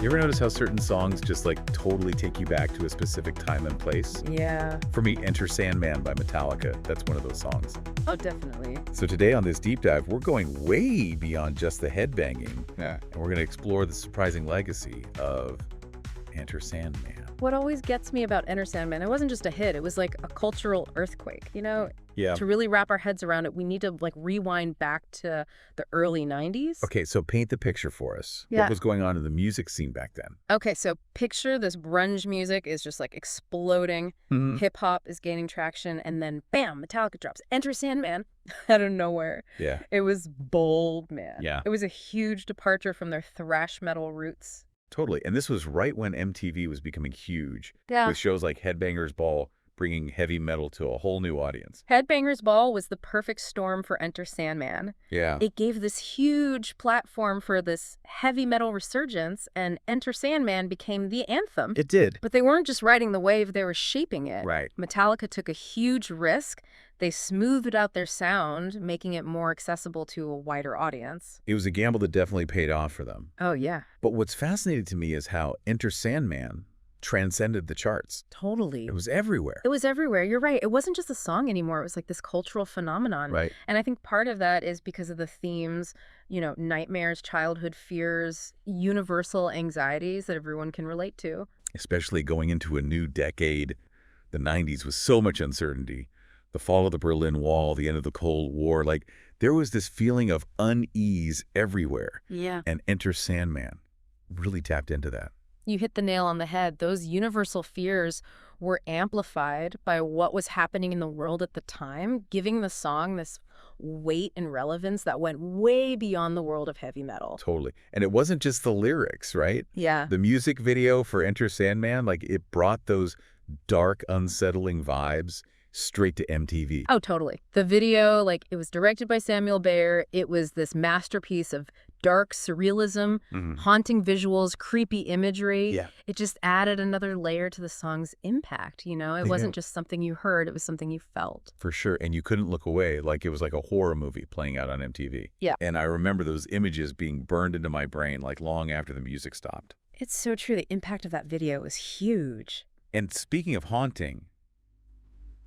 You ever notice how certain songs just like totally take you back to a specific time and place? Yeah. For me, Enter Sandman by Metallica, that's one of those songs. Oh, definitely. So today on this deep dive, we're going way beyond just the headbanging. And we're going to explore the surprising legacy of Enter Sandman. What always gets me about Enter Sandman, it wasn't just a hit, it was like a cultural earthquake, you know? Yeah. To really wrap our heads around it, we need to like rewind back to the early 90s. Okay, so paint the picture for us. Yeah. What was going on in the music scene back then? Okay, so picture this grunge music is just like exploding. Hip-hop is gaining traction, and then bam, Metallica drops Enter Sandman out of nowhere. Yeah. It was bold, man. Yeah. It was a huge departure from their thrash metal roots. Totally. And this was right when MTV was becoming huge. Yeah. With shows like Headbangers Ball bringing heavy metal to a whole new audience. Headbangers Ball was the perfect storm for Enter Sandman. Yeah. It gave this huge platform for this heavy metal resurgence, and Enter Sandman became the anthem. It did. But they weren't just riding the wave, they were shaping it. Right. Metallica took a huge risk. They smoothed out their sound, making it more accessible to a wider audience. It was a gamble that definitely paid off for them. Oh, yeah. But what's fascinating to me is how Enter Sandman transcended the charts. Totally. It was everywhere. It was everywhere. You're right. It wasn't just a song anymore. It was like this cultural phenomenon. Right. And I think part of that is because of the themes, you know, nightmares, childhood fears, universal anxieties that everyone can relate to. Especially going into a new decade. The 90s was so much uncertainty. The fall of the Berlin Wall, the end of the Cold War. Like, there was this feeling of unease everywhere. Yeah. And Enter Sandman really tapped into that. You hit the nail on the head. Those universal fears were amplified by what was happening in the world at the time, giving the song this weight and relevance that went way beyond the world of heavy metal. Totally. And it wasn't just the lyrics, right? Yeah. The music video for Enter Sandman, like, it brought those dark, unsettling vibes straight to MTV. Oh, totally. The video, like, it was directed by Samuel Bayer. It was this masterpiece of dark surrealism, haunting visuals, creepy imagery. Yeah. It just added another layer to the song's impact, you know? It wasn't just something you heard, it was something you felt. For sure. And you couldn't look away. Like, it was like a horror movie playing out on MTV. Yeah. And I remember those images being burned into my brain, like, long after the music stopped. It's so true. The impact of that video was huge. And speaking of haunting,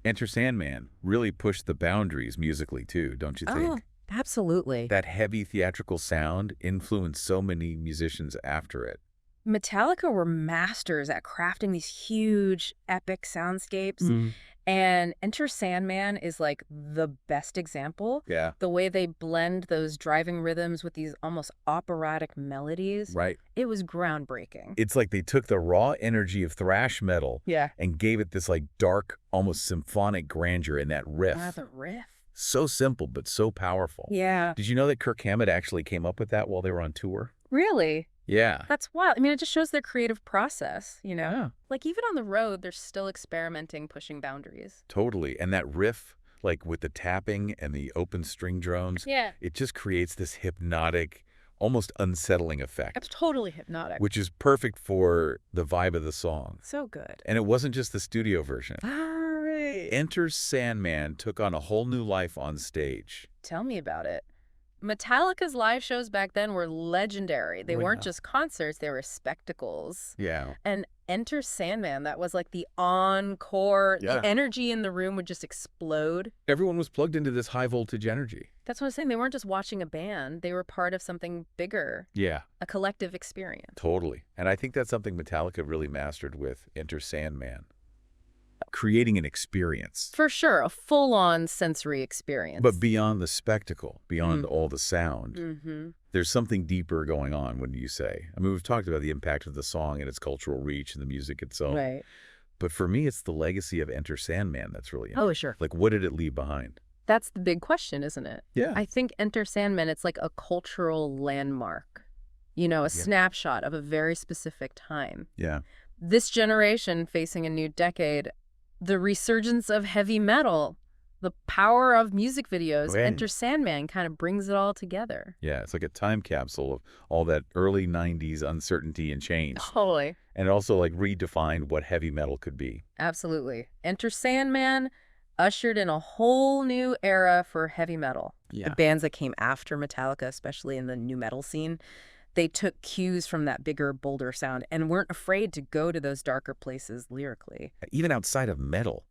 Enter Sandman really pushed the boundaries musically too, don't you think? Oh, absolutely. That heavy theatrical sound influenced so many musicians after it. Metallica were masters at crafting these huge, epic soundscapes. And Enter Sandman is like the best example. Yeah. The way they blend those driving rhythms with these almost operatic melodies. Right. It was groundbreaking. It's like they took the raw energy of thrash metal Yeah. and gave it this like dark, almost symphonic grandeur in that riff. Ah, the riff. So simple, but so powerful. Yeah. Did you know that Kirk Hammett actually came up with that while they were on tour? Really? Yeah. That's wild. I mean, it just shows their creative process, you know? Yeah. Like, even on the road, they're still experimenting, pushing boundaries. Totally. And that riff, like with the tapping and the open string drones, Yeah. it just creates this hypnotic, almost unsettling effect. It's totally hypnotic. Which is perfect for the vibe of the song. So good. And it wasn't just the studio version. All right. Enter Sandman took on a whole new life on stage. Tell me about it. Metallica's live shows back then were legendary. They weren't just concerts, they were spectacles. Yeah. And Enter Sandman, that was like the encore. Yeah. The energy in the room would just explode. Everyone was plugged into this high voltage energy. That's what I'm saying. They weren't just watching a band. They were part of something bigger, Yeah. a collective experience. Totally. And I think that's something Metallica really mastered with Enter Sandman. Creating an experience. For sure, a full-on sensory experience. But beyond the spectacle, beyond all the sound, there's something deeper going on, wouldn't you say? I mean, we've talked about the impact of the song and its cultural reach and the music itself. Right. But for me, it's the legacy of Enter Sandman that's really Oh, sure. Like, what did it leave behind? That's the big question, isn't it? Yeah. I think Enter Sandman, it's like a cultural landmark. You know, a snapshot of a very specific time. Yeah. This generation facing a new decade, the resurgence of heavy metal, the power of music videos, Enter Sandman kind of brings it all together. Yeah, it's like a time capsule of all that early 90s uncertainty and change. Totally. And it also like redefined what heavy metal could be. Absolutely. Enter Sandman ushered in a whole new era for heavy metal. Yeah. The bands that came after Metallica, especially in the new metal scene, They took cues from that bigger, bolder sound and weren't afraid to go to those darker places lyrically. Even outside of metal,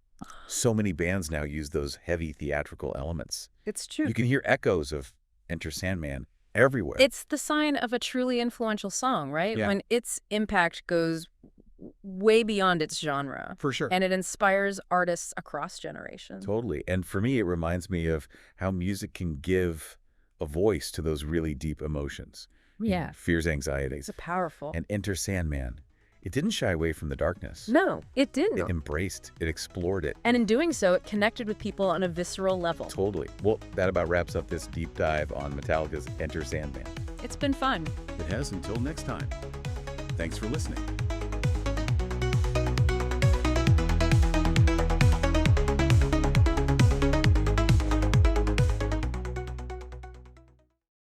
so many bands now use those heavy theatrical elements. It's true. You can hear echoes of Enter Sandman everywhere. It's the sign of a truly influential song, right? Yeah. When its impact goes way beyond its genre. For sure. And it inspires artists across generations. Totally. And for me, it reminds me of how music can give a voice to those really deep emotions. Yeah. Fears, anxieties. It's powerful. And Enter Sandman. It didn't shy away from the darkness. No, it didn't. It embraced, it explored it. And in doing so, it connected with people on a visceral level. Totally. Well, that about wraps up this deep dive on Metallica's Enter Sandman. It's been fun. It has until next time. Thanks for listening.